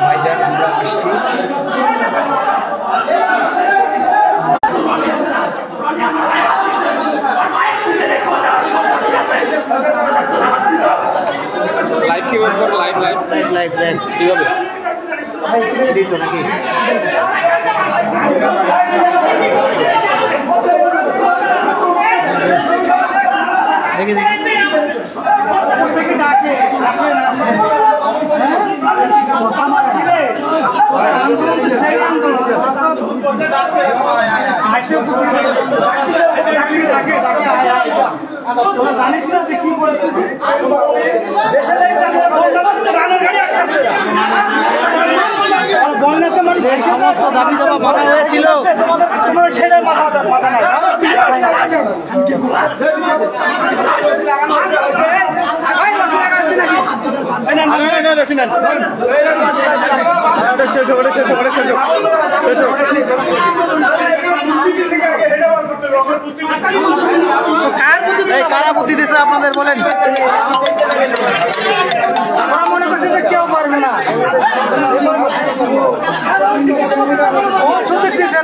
ভাইজান আমরা আসছি। লাইভ কি করব? Live live live live live কি হবে? এই তো নাকি দেখি দেখি জানিস না যে কি পরিস্থিতি সমস্ত দাবি দাবা মানা হয়েছিল, সেটা মাথা নাই কারা বুদ্ধি দিচ্ছে আপনাদের বলেন? মনে করছে যে কেউ পারবে না সুযোগ দিচ্ছে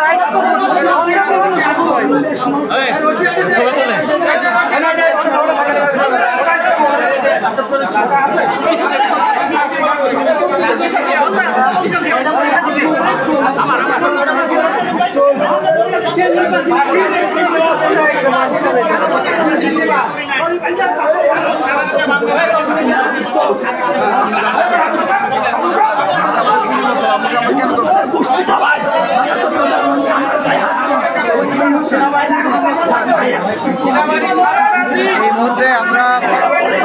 এই মুহূর্তে আমরা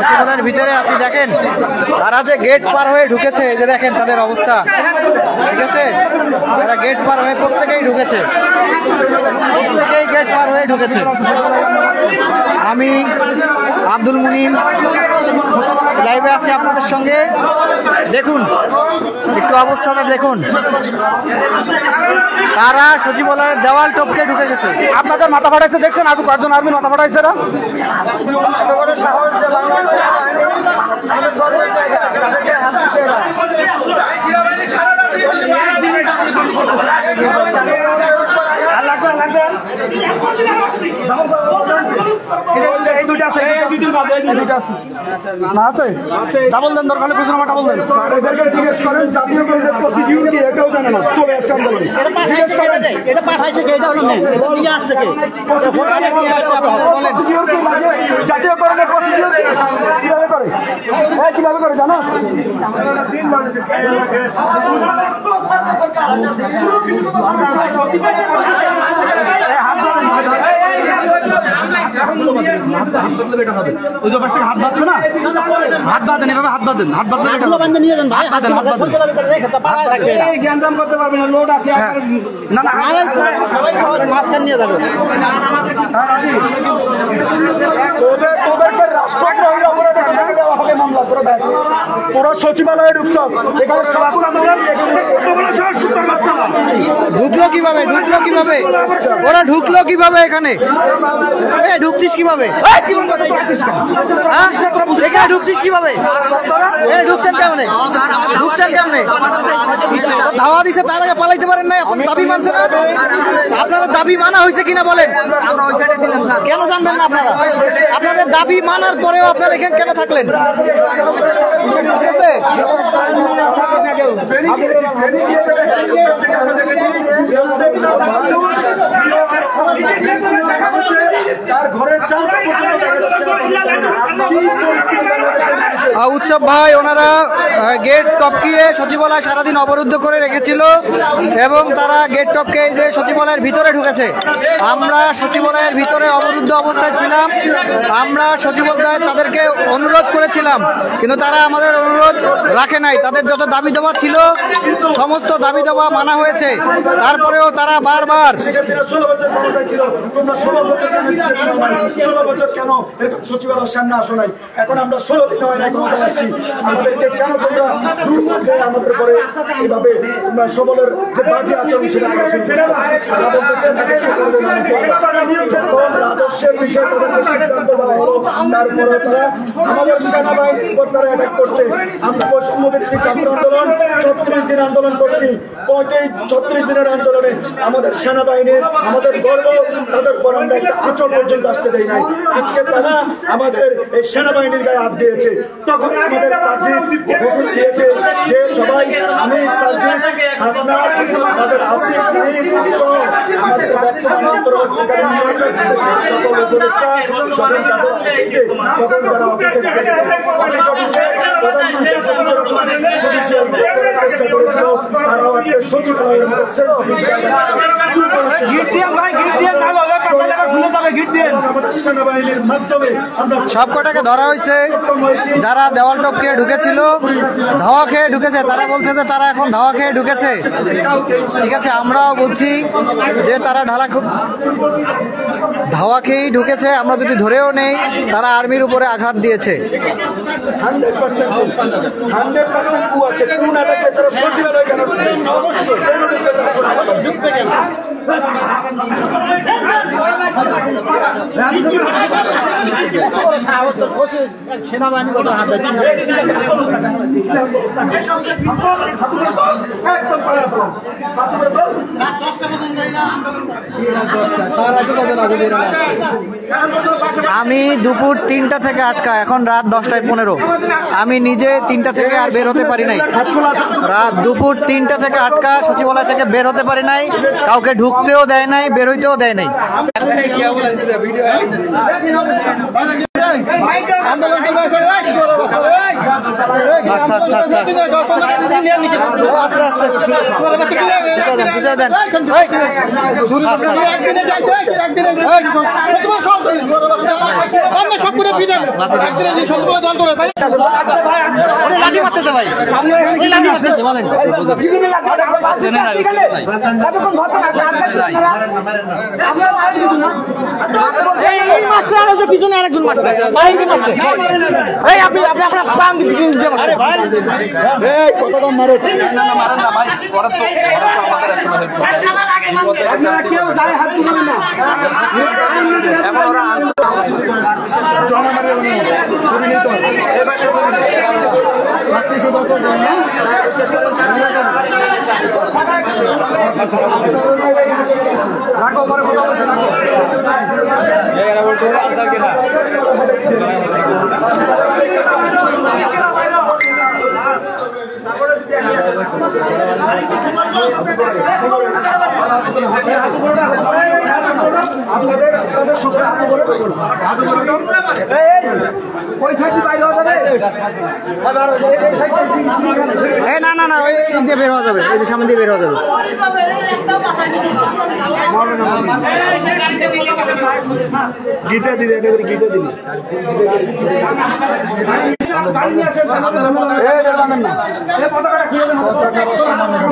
সচিবালয়ের ভিতরে আছি। দেখেন তারা যে গেট পার হয়ে ঢুকেছে, যে দেখেন তাদের অবস্থা, ঠিক আছে? তারা গেট পার হয়ে প্রত্যেকেই ঢুকেছে, প্রত্যেকেই গেট পার হয়ে ঢুকেছে। আমি আব্দুল মুনিম লাইভে আছি আপনাদের সঙ্গে। দেখুন একটু অবস্থাটা দেখুন, তারা সচিবালয়ের দেওয়াল টপকে ঢুকে গেছে। আপনাদের মাথা ফাটাইছে দেখছেন? আর কয়েকজন আর্মির মাথা ফাটাইছে না এই দুইটা আছে, না আছে ডাবল দেন, দরকার হলে বুঝলাম ডাবল দেন। এদেরকে জিজ্ঞেস করেন জাতীয় করিডোর প্রসিডিউর কি, এটাও জানে না, চলে আসছে আন্দোলন। জিজ্ঞেস করেন এটা পাঠাইছে কে, এটা হলো নিয়ে আসছে কে, নিয়ে আসছে আপনাদের বলেন। জাতীয় করিডোর প্রসিডিউর কিভাবে করে, কিভাবে করে জানাস? হাত বাঁধছে না, হাত বাঁধেন, এভাবে হাত বাঁধেন, হাত বাঁধলে নিয়ে যান ভাই, হাত জ্ঞানজাম করতে পারবে না, লোড আছে না না সবাই মাঝখান নিয়ে যাবে। সচিবালয়ে ঢুকছ, ঢুকলো কিভাবে, ঢুকলো কিভাবে, ওরা ঢুকলো কিভাবে এখানে? ঢুকছিস কিভাবে? এখানে ঢুকছিস কিভাবে? ঢুকছেন কেমনে, ঢুকছেন কেমনে? ধাওয়া দিছে, তার আগে পালাইতে পারেন না, এখন দাবি মানছে না। আপনাদের দাবি মানা হয়েছে কিনা বলেন? কেন জানবেন না আপনারা? আপনাদের দাবি মানার পরেও আপনারা এখানে কেন থাকলেন? ঠিক আছে, উৎসব ভাই ওনারা গেট টপকিয়ে সচিবালয় সারাদিন অবরুদ্ধ করে রেখেছিল এবং তারা গেট টপকে যে সচিবালয়ের ভিতরে ঢুকেছে। আমরা সচিবালয়ের ভিতরে অবরুদ্ধ অবস্থায় ছিলাম, আমরা সচিবালয় তাদেরকে অনুরোধ করেছিলাম, কিন্তু তারা আমাদের অনুরোধ রাখে নাই। তাদের যত দাবি দাবা ছিল সমস্ত দাবি দাবা মানা হয়েছে, তারপরেও তারা বারবার 16 বছর কেন সচিবালয়ের সামনে আসো নাই? এখন আমরা 16 দিন হয় না আসছি, আমাদেরকে কেন তোমরা পর্যায়ে আমাদের পরে এইভাবে সকলের যে বাজে আচরণ সেটা রাজস্বের বিষয়ে তাদেরকে সিদ্ধান্ত দেওয়া হলো, তারপরে তারা আমাদের সেনাবাহিনীর উপর তারা অ্যাটাক করছে। আমরা বৈষম্যভিত্তিক ছাত্র আন্দোলন 34 দিন আন্দোলন করছি। 36 দিনের আন্দোলনে আমাদের সেনাবাহিনীর আমাদের গর্ব, তাদের পর আমরা একটা আচর পর্যন্ত আসতে দেয় নাই। আজকে তারা আমাদের এই সেনাবাহিনীর গায়ে হাত দিয়েছে। তখন আমাদের সার্জিস ঘোষণা দিয়েছে যে সবাই আমি সার্জিস হাসনা আমাদের আসিফ সহ আমাদের বর্তমান অন্তর্বর্তীকালীন সরকার সকল উপদেষ্টা যখন তাদের তখন তারা অফিসে চেষ্টা করেছিল। তারাও আজকে সচিবালয়ের সেনাবাহিনীর মাধ্যমে সব কটাকে ধরা হয়েছে। যারা দেওয়াল টপকে ঢুকেছিল, ধাওয়া খেয়ে ঢুকেছে, তারা বলছে যে তারা এখন ধাওয়া খেয়ে ঢুকেছে। ঠিক আছে, আমরাও বলছি যে তারা ধাওয়া খেয়েই ঢুকেছে। আমরা যদি ধরেও নেই, তারা আর্মির উপরে আঘাত দিয়েছে। 100% আছে। কোন এলাকায় তারা সচিবালয় কেন আমি দুপুর 3টা থেকে আটকা, এখন রাত 10:15। আমি নিজে 3টা থেকে আর বের হতে পারি নাই। রাত দুপুর 3টা থেকে আটকা, সচিবালয় থেকে বের হতে পারি নাই। কাউকে ঢুকতেও দেয় নাই, বের হইতেও দেয় নাই। লাঠি মারতেছে ভাই, লাঠি মারতেছে বলেন। পিছনে আরেকজন মারছে, আপনি আপনার পাং কেউ গায়ে হাত তুলবেন না। রাখো পরে কথা বলছে রাখো। আপনাদের সবাই হাত করে না না না, ওই দিক দিয়ে বের হওয়া যাবে, এই যে সামনে দিয়ে বের হওয়া যাবে। গীতা দিলে গীতা দিলে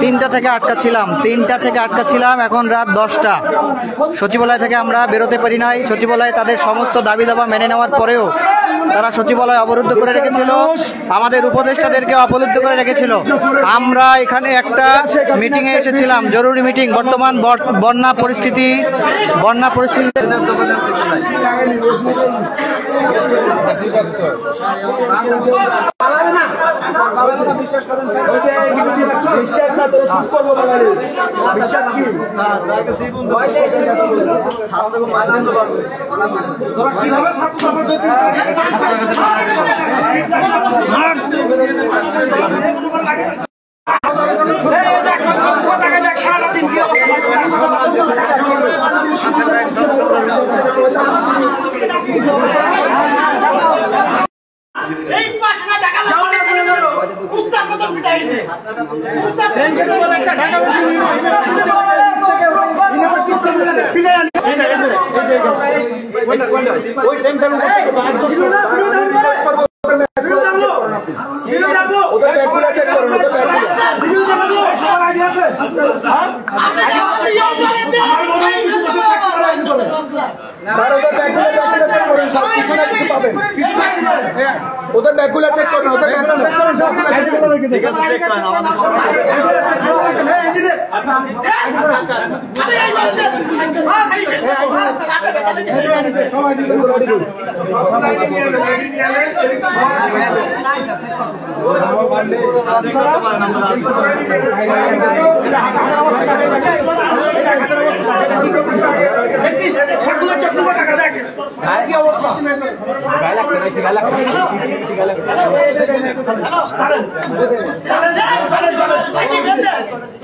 3টা থেকে আটকা ছিলাম, এখন রাত 10টা। সচিবালয় থেকে আমরা বেরোতে পারি নাই। সচিবালয় তাদের সমস্ত দাবি দাবা মেনে নেওয়ার পরেও তারা সচিবালয় অবরুদ্ধ করে রেখেছিল, আমাদের উপদেষ্টাদেরকে অবরুদ্ধ করে রেখেছিল। আমরা এখানে একটা মিটিংয়ে এসেছিলাম, জরুরি মিটিং। বর্তমান বন্যা পরিস্থিতি বিশ্বাস না তোর শুট করবো বিশ্বাস কি ওদের ব্যাগগুলো চেক করুন, ওদের ব্যাগগুলো চেক করুন, সবগুলো চেক করুন। ঠিক আছে, চেক করেন আমাদের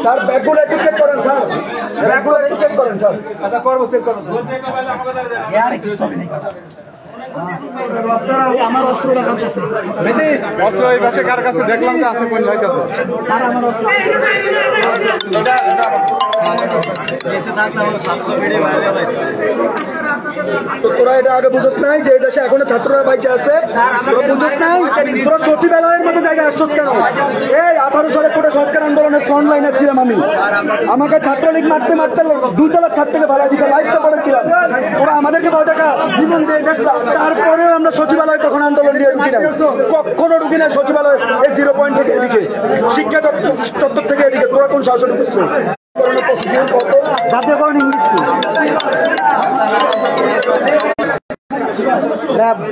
স্যার ব্যাগগুলো একটু চেক করেন স্যার, ব্যাগগুলো একটু চেক করেন স্যার। আচ্ছা করবো, চেক করুন। আমার অস্ত্রটা কার কাছে? অস্ত্র এই পাশে কার কাছে? দেখলাম তো আছে কোন ভাই কাছে। স্যার আমার অস্ত্র তো তোরা এটা আগে বুঝোস নাই যে দেশে এখনো ছাত্ররা বাইচে আছে? তোরা বুঝোস নাই? তোরা সচিবালয়ের মতো জায়গায় আসছোস কেন? এই 18 সালে কোটা সংস্কার আন্দোলনের ফ্রন্ট লাইনে ছিলাম আমি। আমাকে ছাত্রলীগ মারতে মারতে 2 তলার ছাদ থেকে ভাড়া দিতে লাইফটা করেছিলাম। ওরা আমাদেরকে 10 টাকা জীবন দিয়ে দেখলাম। তারপরেও আমরা সচিবালয় তখন আন্দোলন নিয়ে ঢুকি নাই, কখনো ঢুকি নাই সচিবালয়। এই 0 পয়েন্ট থেকে এদিকে, শিক্ষা চত্বর থেকে এদিকে তোরা কোন শাসন করছো? জাতীয়করণ ইংলিশ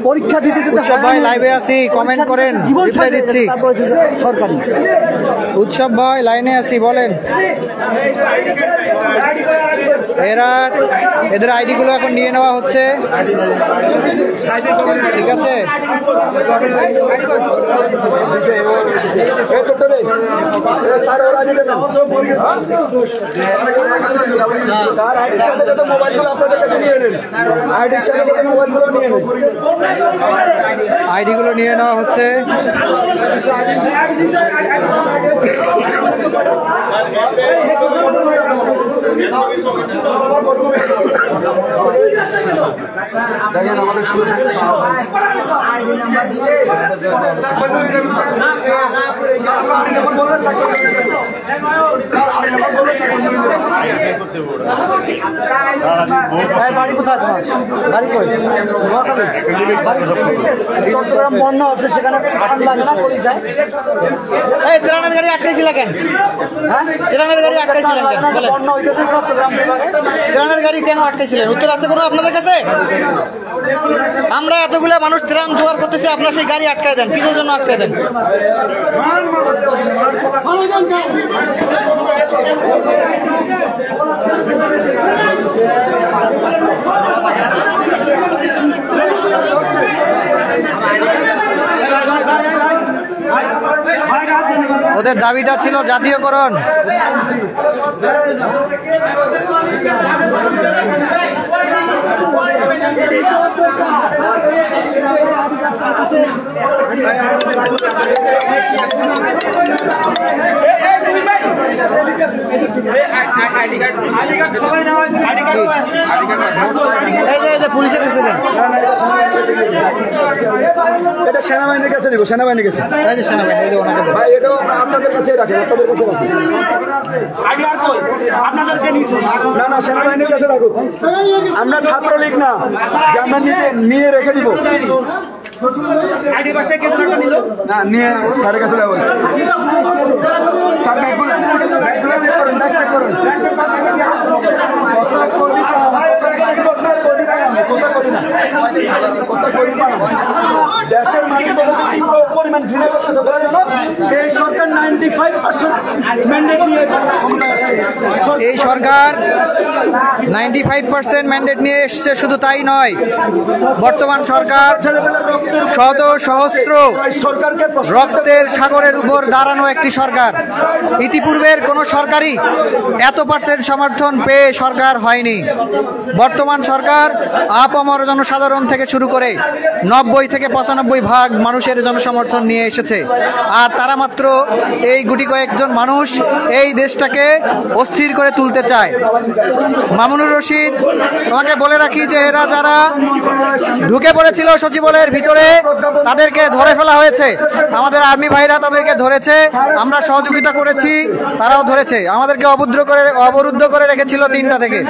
পরীক্ষা দিতে উৎসব ভাই লাইভে আছি, কমেন্ট করেন, রিপ্লাই দিচ্ছি। সরকারি উৎসব ভাই লাইনে আছি, বলেন। এদের আইডি গুলো এখন নিয়ে নেওয়া হচ্ছে, ঠিক আছে। আইডি গুলো নিয়ে নেওয়া হচ্ছে। দেখেন আমাদের চট্টগ্রাম বন্যা আছে, সেখানে এই ত্রাণের গাড়ি আটকাইছিল কেন? ত্রাণের গাড়ি আটকাইছিলেন কেন? বন্যা হইতেছে চট্টগ্রাম বিভাগে। ত্রাণের গাড়ি কেন আটকাইছিলেন? উত্তর আছে কোনো আপনাদের কাছে? আমরা এতগুলো মানুষ ত্রাণ জোগাড় করতেছি, আপনার সেই গাড়ি আটকায় দেন, কিসের জন্য আটকায় দেন? ওদের দাবিটা ছিল জাতীয়করণ। এই যে পুলিশের কাছে দেন। এটা সেনাবাহিনীর কাছে দিব, সেনাবাহিনীর কাছে। এই যে সেনাবাহিনী, এই যে ওনাকে দেন। ভাই এটাও আপনাদের কাছে রাখেন, আপনাদের কাছে রাখেন। না না, সেনাবাহিনীর কাছে রাখুন। আমরা ছাত্রলীগ না যে আমরা নিজে নিয়ে রেখে দিব। না, নিয়ে স্যারের কাছে দেওয়া হয়েছে। স্যার ব্যাগগুলো চেক করুন, ব্যাগ চেক করুন। দেশের মানুষ তীব্র পরিমাণ ঘৃণা করতেছে। এই সরকার 95% ম্যান্ডেট নিয়ে এই সরকার 95% ম্যান্ডেট নিয়ে এসছে। শুধু তাই নয়, বর্তমান সরকার শত সহস্র রক্তের সাগরের উপর দাঁড়ানো একটি সরকার। ইতিপূর্বের কোন সরকারই এত পার্সেন্ট সমর্থন পেয়ে সরকার হয়নি। বর্তমান সরকার আপামর জনসাধারণ থেকে শুরু করে 90 থেকে 95% মানুষের জনসমর্থন নিয়ে এসেছে। আর তারা মাত্র এই গুটি কয়েকজন মানুষ এই দেশটাকে অস্থির করে তুলতে চায়। মামুনুর রশিদ, তোমাকে বলে রাখি যে এরা যারা ঢুকে পড়েছিল সচিবালয়ের ভিতরে তাদেরকে ধরে ফেলা হয়েছে। আমাদের আর্মি ভাইরা তাদেরকে ধরেছে, আমরা সহযোগিতা করেছি, তারাও ধরেছে। আমাদেরকে অবরুদ্ধ করে রেখেছিল 3টা থেকে।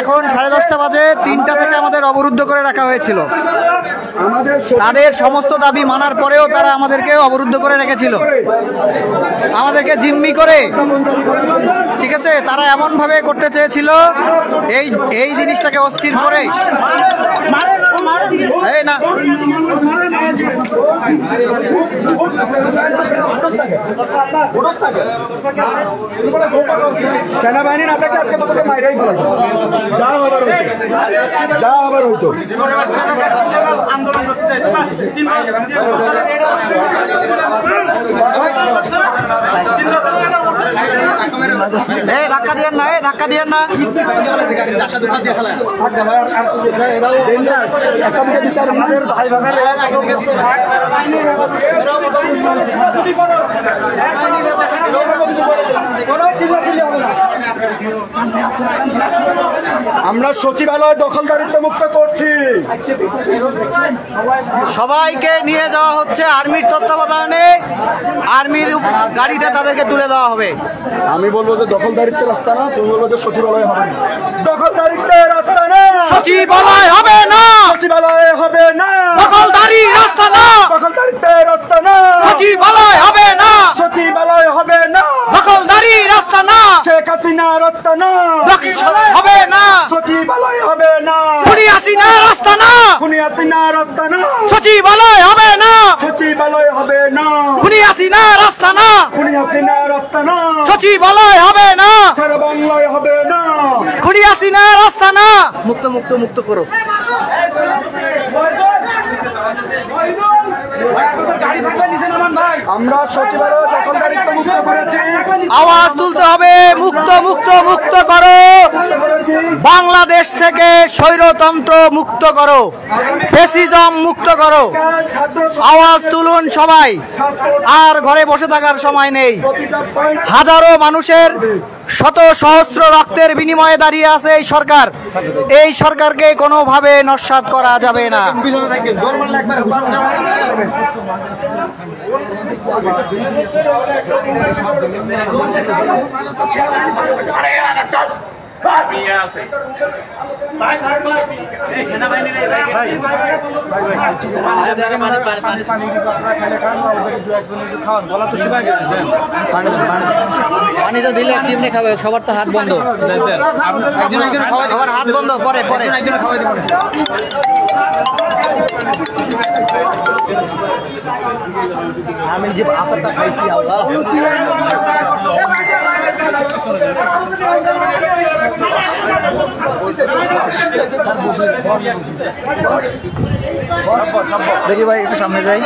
এখন 10:30 বাজে, 3টা থেকে আমাদের অবরুদ্ধ করে রাখা হয়েছিল। তাদের সমস্ত দাবি মানার পরেও তারা আমাদেরকে অবরুদ্ধ করে রেখেছিল, আমাদেরকে জিম্মি করে। ঠিক আছে, তারা এমন ভাবে করতে চেয়েছিল এই জিনিসটাকে অস্থির করে। এই না সেনাবাহিনী না থাকলে আজকে তোমাকে মাইরাই ফেলা যা আবার হইতো। ধাক্কা দিয়েন না, ধাক্কা দিয়েন না। আমরা সচিবালয় দখলদারিত্ব মুক্ত করছি। সবাইকে নিয়ে যাওয়া হচ্ছে আর্মির তত্ত্বাবধানে, আর্মির গাড়িতে তাদেরকে তুলে দেওয়া হবে। আমি বলবো যে দখলদারিত্বের রাস্তা না, তুমি বলবো যে সচিবালয় হবে না। দখলদারিত্বের রাস্তা না, সচিবালয় হবে না, সচিবালয় হবে না। দখলদারি রাস্তা না, দখলদারিত্বের রাস্তা না, সচিবালয় হবে না, সচিবালয় হবে না। দখলদারি রাস্তা না, শেখ হাসিনা রাস্তা না, হবে না, সচিবালয় হবে না। খুনি হাসিনা রাস্তা না, খুনি হাসিনা রাস্তা না, সচিবালয় হবে না, সচিবালয় হবে না। খুনি হাসিনা রাস্তা না, খুনি হাসিনা রাস্তা না, সচিবালয় হবে না, সারা বাংলায় হবে না। খুনি হাসিনা রাস্তা না। মুক্ত মুক্ত মুক্ত করো। আমরা সচিবালয় দখলদারিত্ব মুক্ত করেছি। আওয়াজ তুলতে হবে, মুক্ত মুক্ত মুক্ত করো। বাংলাদেশ থেকে স্বৈরতন্ত্র মুক্ত করো, ফ্যাসিজম মুক্ত করো। আওয়াজ তুলুন সবাই, আর ঘরে বসে থাকার সময় নেই। হাজারো মানুষের শত সহস্র রক্তের বিনিময়ে দাঁড়িয়ে আছে এই সরকার। এই সরকারকে কোনোভাবে নস্যাৎ করা যাবে না। পানি তো দিলে কেমনি খাবে? সবার তো হাত বন্ধ, সবার হাত বন্ধ। পরে পরে আমি যে আচারটা খাইছি, আল্লাহ দেখি ভাই, একটু সামনে যাই।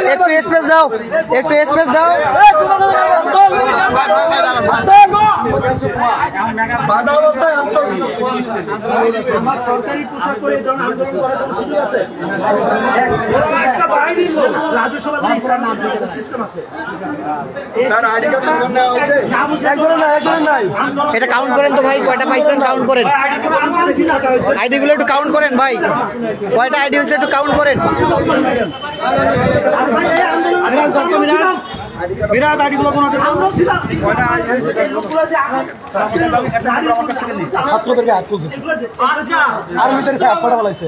একটু স্পেস দাও, একটু স্পেস দাও। সরকারি পোশাক পরে আন্দোলন করার কোনো সুযোগ আছে? এটা কাউন্ট করেন তো ভাই, কয়টা পাইছেন কাউন্ট করেন। আইডি গুলো একটু কাউন্ট করেন ভাই, কয়টা আইডি হচ্ছে একটু কাউন্ট করেন। ছাত্রদেরকে হাত তুলছে, আর্মিদের হাত পড়া বলাইছে,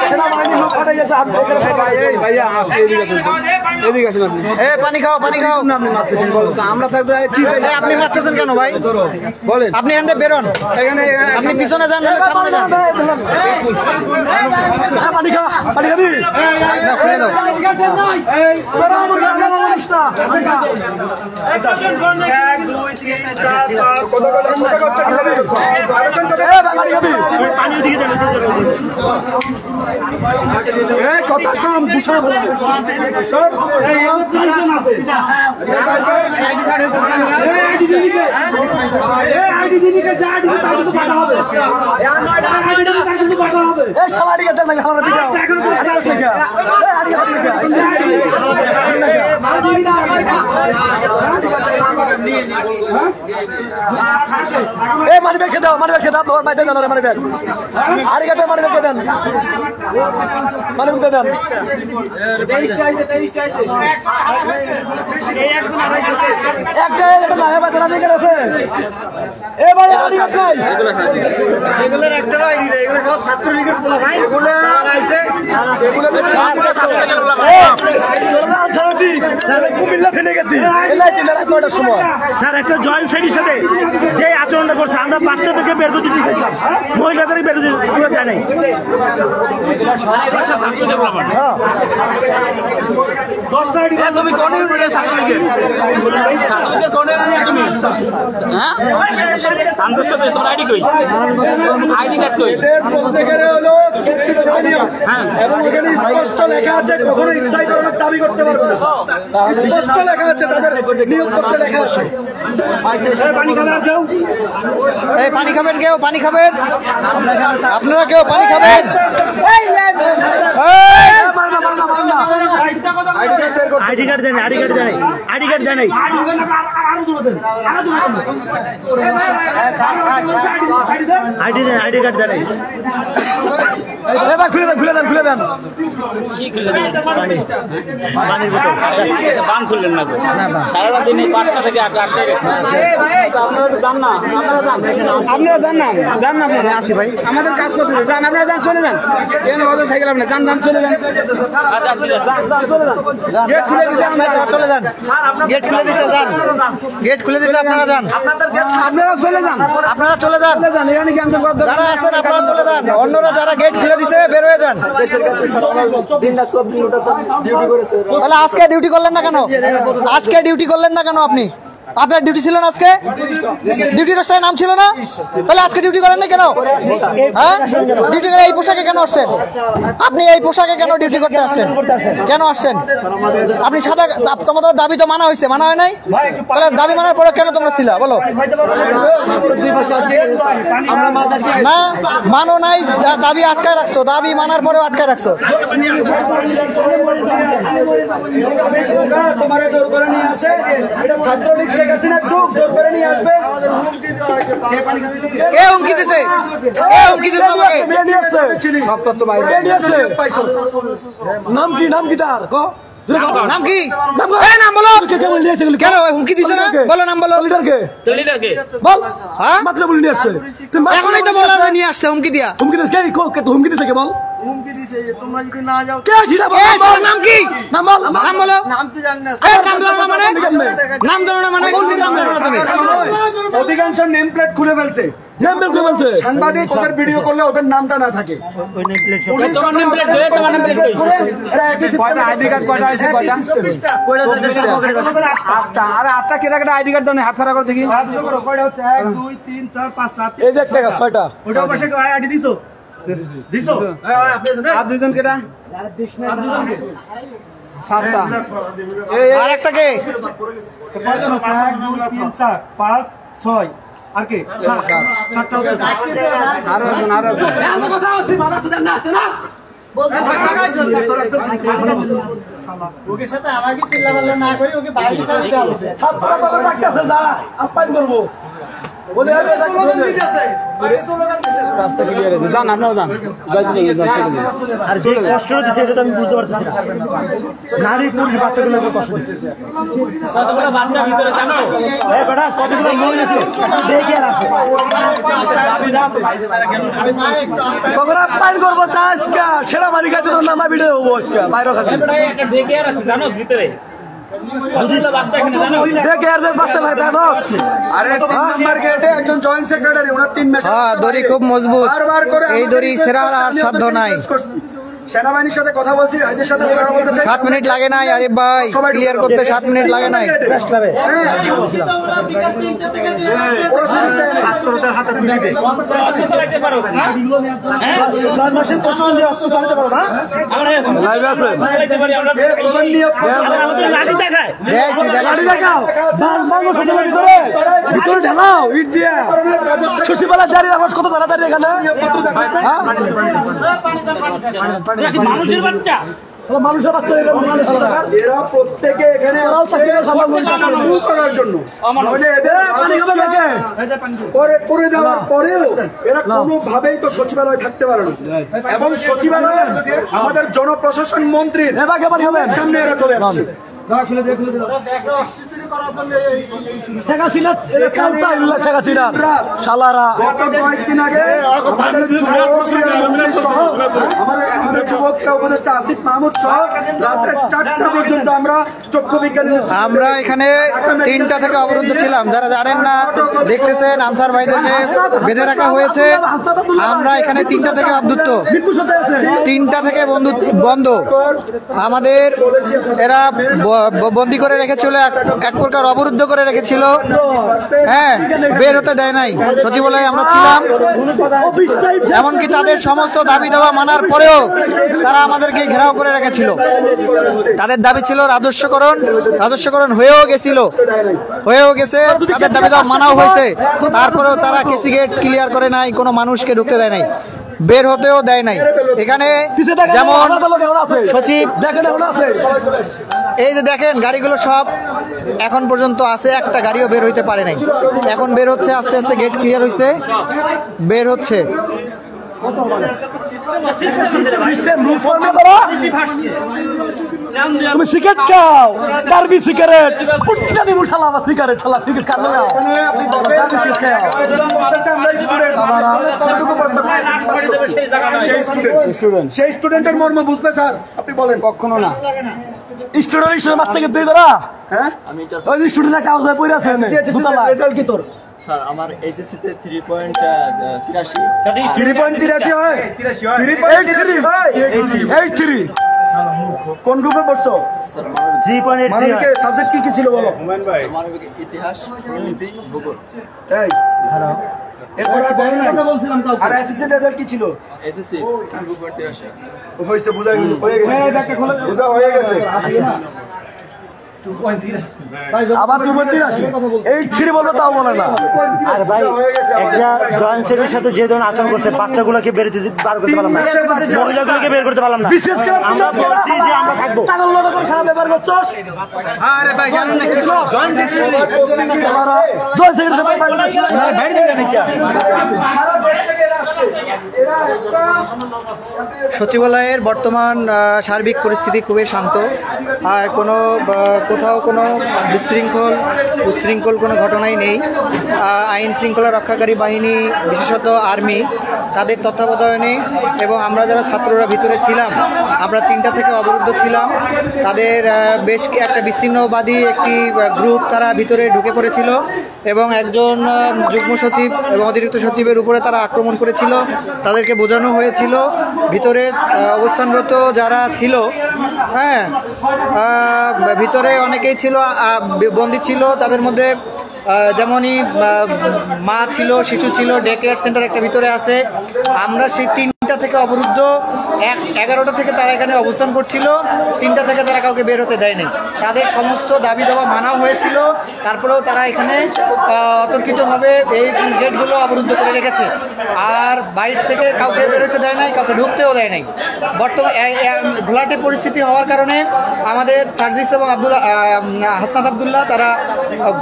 সেনাবাহিনী লোক ফাটাই গেছে। এদিকে আসেন আপনি। পানি খাও, পানি খাও। আমরা থাকতে আপনি মারতেছেন কেন ভাই? বলেন। আপনি এখান থেকে বেরোন, আপনি পিছনে যান, সামনে যান। পানি খা, পানি খাবি? না, খুলে দাও। কথা কম দূষণ মানি ব্যাগ দাও, মানি ব্যাগ দাও, তোমার বাইতে দেন, মানি ব্যাগ আরে গাতে মানি ব্যাগ দেন, মানি ব্যাগ দেন। একটা এটা না হবে না দেখে আছে। এ ভাই আরে গাত নাই, এগুলোর একটা আইডি রে, এগুলো সব ছাত্রলীগের পোলা ভাই, এগুলো আইছে, এগুলো তো কুমিল্লা ফেলে গেছি সময়। স্যার একটা জয়েন্ট সাইডের সাথে যে আচরণটা করছে, আমরা বাচ্চা থেকে বের করে দিতে চাইছিলাম, মহিলাদেরই বের করে আমরা জানাই। তুমি প্রত্যেকের হলো এবং এখানে স্পষ্ট লেখা আছে কখনো স্থায়ীকরণের দাবি করতে পারবে না। স্পষ্ট লেখা আছে, তাদের নিয়োগপত্রে লেখা আছে। পানি খাবেন কেউ? পানি খাবেন? আপনারা কেউ পানি খাবেন? আইডি কার্ড দেন, আইডি কার্ড দেন, আইডি কার্ড দেন, আইডি দেন, আইডি কার্ড দেন। খুলে দেন, খুলে দেন, খুলে দেন। বান খুললেন না সারাটা দিনে 5টা থেকে 8টা আপনারা যান না, যান না, আপনারা আসি ভাই, আমাদের কাজ করতে যান, আপনারা যান, চলে যান, কেন কথা থেকে লাভ নেই, যান, যান, চলে যান, গেট খুলে দিছে, আপনারা চলে যান, গেট খুলে দিছে, যান, গেট খুলে দিছে, আপনারা যান, আপনারা চলে যান, আপনারা চলে যান, এখানে কি আমাদের যারা আছেন আপনারা চলে যান, অন্যরা যারা গেট খুলে দিছে বের হয়ে যান। দেশের কাছে দিন রাত 24 ঘন্টা ডিউটি করেছে। তাহলে আজকে ডিউটি করলেন না কেন? আজকে ডিউটি করলেন না কেন? আপনি আপনার ডিউটি ছিল না আজকে? ডিউটি রোস্টারে নাম ছিল না? তাহলে আজকে ডিউটি করেন না কেন? হ্যাঁ, ডিউটি করে এই পোশাকে কেন আসছেন? আপনি এই পোশাকে কেন ডিউটি করতে আসছেন? কেন আসছেন? আপনি সাদা, তোমাদের দাবি তো মানা হয়েছে, মানা হয় নাই? তাহলে দাবি মানার পরে কেন তোমরা ছিল বলো? না, মানো নাই, দাবি আটকায় রাখছো, দাবি মানার পরেও আটকায় রাখছো। তোমার জোর করে নিয়ে আসে, এটা ছাত্রলীগ শেখ হাসিনা চোখ জোর করে নিয়ে আসবে। কে হুমকি দিছে? কে হুমকি দিছে আমাকে? সব তত্ত্ব বাইরে নাম কি, নাম কি তার ক নাম কি? নাম বলো। কেন হুমকি দিছে না? বলো নাম বলো। লিডারকে বল, হ্যাঁ মাত্র বলে নিয়ে আসছে, এখনই তো বলা নিয়ে আসছে হুমকি দিয়া। হুমকি দিছে কে? হুমকি দিছে কে? বল, হুমকি দিছে যে তোমরা যদি না যাও। কে ছিল? নাম কি? নাম বল, নাম বলো। নাম তো জানি না। নাম জানো না মানে? নাম জানো না মানে? নাম জানো না তুমি? অধিকাংশ নেম প্লেট খুলে ফেলছে, নেম প্লেট খুলে ফেলছে। সাংবাদিক ওদের ভিডিও করলে ওদের নামটা না থাকে। তোমার নাম প্লেট দে, তোমার নাম প্লেট দে। এরা একই সিস্টেম। আইডি কার্ড কয়টা আছে? কয়টা? আটটা। আরে আটটা কেটে কেটে আইডি কার্ড দাও, হাত খাড়া করে দেখি। কয়টা হচ্ছে? 1 2 3 4 5 7। এই যে একটা 6টা। ওটা পাশে আইডি দিছো? দিছো? আর দুইজন কেটা? 7টা। আর একটা কে? 1 2 3 4 5 6 আর কে? 7টা হচ্ছে। আরো একজন। ওকে সাথে আমাকে চিল্লাপাল্লা না করি ওকে বাইরে ছাড়তে হবে। ছাত্ররা তো ডাকতেছে, যা আপ্যায়ন করবো। আর যে কষ্ট দিচ্ছে এটা তো আমি বুঝতে পারতেছি না। নারী পুরুষ বাচ্চাগুলোকে কষ্ট দিচ্ছে। কতগুলো বাচ্চা ভিতরে জানো? বেটা কতগুলো মহিলা ছিল দেখে আর আছে পাইন করবো আজকে সেনাবাহিনী খাইতে তো নামা ভিডিও হবো আজকে বাইরে খাবে বেটা একটা ডেকে আর আছে জানো ভিতরে? কতগুলো বাচ্চা এখানে জানো? দেখে আর বাচ্চা নাই জানো আরে 3 নাম্বার গেটে একজন জয়েন্ট সেক্রেটারি ওনার 3 মাস হ্যাঁ দড়ি খুব মজবুত, বারবার করে এই দড়ি ছেঁড়ার আর সাধ্য নাই। সেনাবাহিনীর সাথে কথা বলছি, হাইদের সাথে কথা বলতেছে 7 মিনিট লাগে নাই। আরে ভাই ক্লিয়ার করতে 7 মিনিট লাগে নাই। ছাত্রদের হাতে তুলে দে। অস্ত্র চালাতে পারো না? হ্যাঁ? 7 মাসের প্রশ্ন দিয়ে অস্ত্র চালাতে পারো না? আমরা লাইভ আছে চালাতে পারি আমরা। আমাদের লাঠি দেখায়। দেখাইছি, দেখাইছি। দেখাও ভিতরে ঢালাও ইট দিয়ে শশীবালা জারি আওয়াজ কত তাড়াতাড়ি এখানে মানুষের বাচ্চা মানুষের বাচ্চা এরা প্রত্যেকে এখানে করার জন্য নইলে এদের করে দেওয়ার পরেও এরা কোনোভাবেই তো সচিবালয় থাকতে পারে না, এবং সচিবালয়ে আমাদের জনপ্রশাসন মন্ত্রীর সামনে এরা চলে আসছে। গত কয়েকদিন আগে আমাদের যুবকরা উপদেষ্টা আসিফ মাহমুদ সহ রাত 4টা পর্যন্ত আমরা চক্ষু বিজ্ঞান আমরা এখানে 3টা থেকে অবরুদ্ধ ছিলাম। যারা জানেন না দেখতেছেন আনসার ভাইদেরকে বেঁধে রাখা হয়েছে। আমরা এখানে 3টা থেকে অবরুদ্ধ, 3টা থেকে বন্ধ। আমাদের এরা বন্দি করে রেখেছিল, এক প্রকার অবরুদ্ধ করে রেখেছিল। হ্যাঁ, বের হতে দেয় নাই। সচিবালয়ে আমরা ছিলাম, এমনকি তাদের সমস্ত দাবি দাওয়া মানার পরেও তারা আমাদেরকে ঘেরাও করে রেখেছিল। তাদের দাবি ছিল রাজস্বকরণ হয়েও গেছে, তাদের দাবি দাওয়া মানাও হয়েছে। তারপরেও তারা কেসি গেট ক্লিয়ার করে নাই, কোনো মানুষকে ঢুকতে দেয় নাই, বের হতেও দেয় নাই। এখানে যেমন সচিব এই যে দেখেন গাড়িগুলো সব এখন পর্যন্ত আছে, একটা গাড়িও বের হইতে পারে নাই। এখন বের হচ্ছে, আস্তে আস্তে গেট ক্লিয়ার হয়েছে, বের হচ্ছে। তুমি সিগারেট খাও, ডারবি সিগারেট পুটটা দিব শালা সিগারেট শালা সিগারেট খাও সেই স্টুডেন্টের মর্ম বুঝবে স্যার? আপনি বলেন। কখনো না। স্টুডেন্ট মারতে গিয়ে তুই তোরা হ্যাঁ ওই যে স্টুডেন্টের কাগজ পড়ে আছে রেজাল্ট কি তোর? স্যার আমার এইচএসসি তে 3.83 3.83 হয়? 3.83 কোন গ্রুপে পড়ছো? স্যার আমার 3.83 মানবিকে সাবজেক্ট কি ছিল বলো? মানবিক ইতিহাস, রাজনীতি, ভূগোল। এই এরপর আর বলেন না বলছিলাম কাউকে। আর এসএসসি রেজাল্ট কি ছিল? এইচএসসি 2.83 হইছে, বুঝা গেছে, বুঝা হয়ে গেছে। আবার তুই বলতে আসি 83 বলবো তাও বলে না। আর ভাই একটা জয়েন্ট সেক্রেটারির সাথে যে ধরনের আচরণ করছে, বাচ্চাগুলোকে বের করতে পারলাম না, মহিলাগুলোকে বের করতে পারলাম না। বিশেষ করে আমরা বলছি যে আমরা থাকবো। টাকার লোকের খারাপ ব্যাপার করছস। আরে ভাই জানেন না কি জয়েন্ট সেক্রেটারি বাইরে থেকে নাকি সচিবালয়ের বর্তমান সার্বিক পরিস্থিতি খুবই শান্ত। আর কোথাও কোনো উচ্ছৃঙ্খল কোনো ঘটনাই নেই। আইন শৃঙ্খলা রক্ষাকারী বাহিনী, বিশেষত আর্মি, তাদের তত্ত্বাবধানে এবং আমরা যারা ছাত্ররা ভিতরে ছিলাম, আমরা 3টা থেকে অবরুদ্ধ ছিলাম। তাদের বেশ একটা বিচ্ছিন্নবাদী একটি গ্রুপ তারা ভিতরে ঢুকে পড়েছিল এবং একজন যুগ্ম সচিব এবং অতিরিক্ত সচিবের উপরে তারা আক্রমণ করেছিল। তাদেরকে বোঝানো হয়েছিল ভিতরে অবস্থানরত যারা ছিল, হ্যাঁ ভিতরে অনেকেই ছিল, বন্দী ছিল। তাদের মধ্যে যেমনই মা ছিল, শিশু ছিল, ডে কেয়ার সেন্টার একটা ভিতরে আছে। আমরা সেই 3টা থেকে অবরুদ্ধ, 11টা থেকে তারা এখানে অবস্থান করছিল। 3টা থেকে তারা কাউকে বের হতে দেয়নি। তাদের সমস্ত দাবি দাওয়া মানা হয়েছিল, তারপরেও তারা এখানে অতর্কিতভাবে এই গেটগুলো অবরুদ্ধ করে রেখেছে। আর বাইরে থেকে কাউকে বের হতে দেয় নাই, কাউকে ঢুকতেও দেয় নাই। বর্তমানে ঘোলাটে পরিস্থিতি হওয়ার কারণে আমাদের সার্জিস এবং হাসনাত আবদুল্লাহ তারা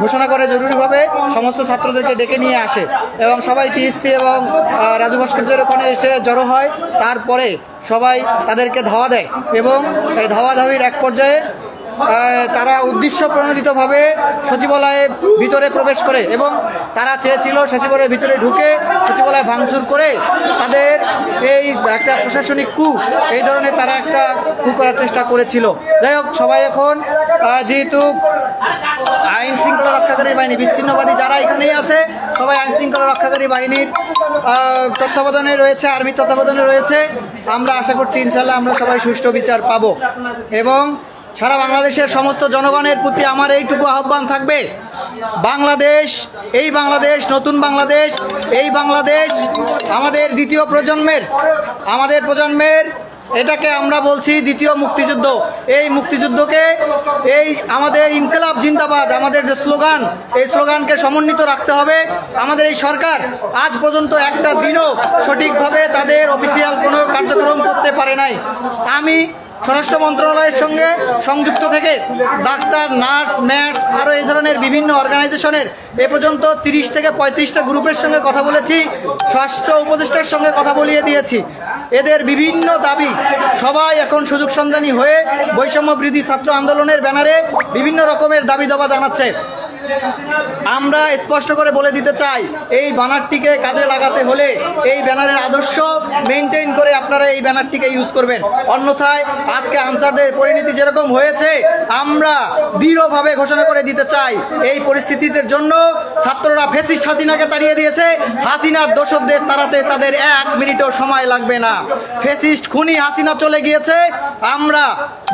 ঘোষণা করে জরুরি সুন্দরভাবে সমস্ত ছাত্রদেরকে ডেকে নিয়ে আসে এবং সবাই টিএসসি এবং রাজু ভাস্কর্যের ওখানে এসে জড়ো হয়। তারপরে সবাই তাদেরকে ধাওয়া দেয় এবং এই ধাওয়াধাওয়ির এক পর্যায়ে তারা উদ্দেশ্য প্রণোদিতভাবে সচিবালয়ের ভিতরে প্রবেশ করে এবং তারা চেয়েছিল সচিবালয়ের ভিতরে ঢুকে সচিবালয় ভাঙচুর করে তাদের এই একটা প্রশাসনিক কূ এই ধরনের তারা একটা কূ করার চেষ্টা করেছিল। যাই হোক, সবাই এখন যেহেতু আইন শৃঙ্খলা রক্ষাকারী বাহিনী, বিচ্ছিন্নবাদী যারা এখানেই আছে সবাই আইন শৃঙ্খলা রক্ষাকারী বাহিনীর তত্ত্বাবধানে রয়েছে, আর্মির তত্ত্বাবধানে রয়েছে। আমরা আশা করছি ইনশাল্লাহ আমরা সবাই সুষ্ঠু বিচার পাবো এবং সারা বাংলাদেশের সমস্ত জনগণের প্রতি আমার এইটুকু আহ্বান থাকবে, বাংলাদেশ, এই বাংলাদেশ, নতুন বাংলাদেশ, এই বাংলাদেশ আমাদের দ্বিতীয় প্রজন্মের, আমাদের প্রজন্মের, এটাকে আমরা বলছি দ্বিতীয় মুক্তিযুদ্ধ। এই মুক্তিযুদ্ধকে, এই আমাদের ইনকিলাব জিন্দাবাদ, আমাদের যে স্লোগান, এই স্লোগানকে সমন্বিত রাখতে হবে। আমাদের এই সরকার আজ পর্যন্ত একটা দিনও সঠিকভাবে তাদের অফিসিয়াল কোনো কার্যক্রম করতে পারে নাই। আমি স্বরাষ্ট্র মন্ত্রণালয়ের সঙ্গে সংযুক্ত থেকে ডাক্তার, নার্স, ম্যাটস আরও এই ধরনের বিভিন্ন অর্গানাইজেশনের এ পর্যন্ত 30 থেকে 35টা গ্রুপের সঙ্গে কথা বলেছি, স্বাস্থ্য উপদেষ্টার সঙ্গে কথা বলিয়ে দিয়েছি। এদের বিভিন্ন দাবি, সবাই এখন সুযোগ সন্ধানী হয়ে বৈষম্য বিরোধী ছাত্র আন্দোলনের ব্যানারে বিভিন্ন রকমের দাবি দাবা জানাচ্ছে। আমরা স্পষ্ট করে বলে দিতে চাই, এই ব্যানারটিকে কাজে লাগাতে হলে এই ব্যানারের আদর্শ মেনটেন করে আপনারা এই ব্যানারটিকে ইউজ করবেন। অন্যথায় আজকে আনসারদের পরিণতি যেরকম হয়েছে, আমরা দৃঢ়ভাবে ঘোষণা করে দিতে চাই, এই পরিস্থিতির জন্য ছাত্ররা ফ্যাসিস্ট হাসিনাকে তাড়িয়ে দিয়েছে। হাসিনার দোসরদের তাড়াতে তাদের 1 মিনিটও সময় লাগবে না। ফ্যাসিস্ট খুনি হাসিনা চলে গিয়েছে। আমরা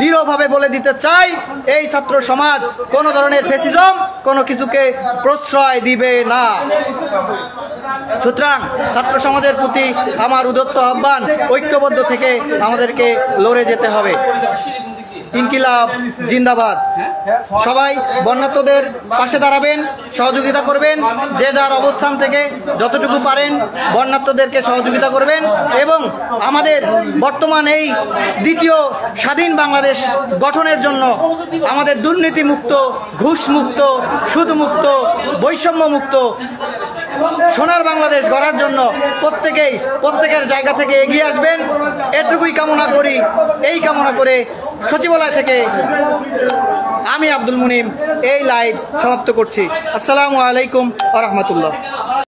দৃঢ়ভাবে বলে দিতে চাই, এই ছাত্র সমাজ কোনো ধরনের ফ্যাসিজম কোনো কিছুকে প্রশ্রয় দিবে না। সুতরাং ছাত্র সমাজের প্রতি আমার উদাত্ত আহ্বান, ঐক্যবদ্ধ থেকে আমাদেরকে লড়ে যেতে হবে। ইনকিলাব জিন্দাবাদ। সবাই বন্যার্তদের পাশে দাঁড়াবেন, সহযোগিতা করবেন, যে যার অবস্থান থেকে যতটুকু পারেন বন্যার্তদেরকে সহযোগিতা করবেন এবং আমাদের বর্তমান এই দ্বিতীয় স্বাধীন বাংলাদেশ গঠনের জন্য আমাদের দুর্নীতিমুক্ত, ঘুষমুক্ত, সুদমুক্ত, বৈষম্যমুক্ত সোনার বাংলাদেশ গড়ার জন্য প্রত্যেকের জায়গা থেকে এগিয়ে আসবেন, এটুকুই কামনা করি। এই কামনা করে সচিবালয় থেকে আমি আব্দুল মুনিম এই লাইভ সমাপ্ত করছি। আসসালামু আলাইকুম ওয়া রাহমাতুল্লাহ।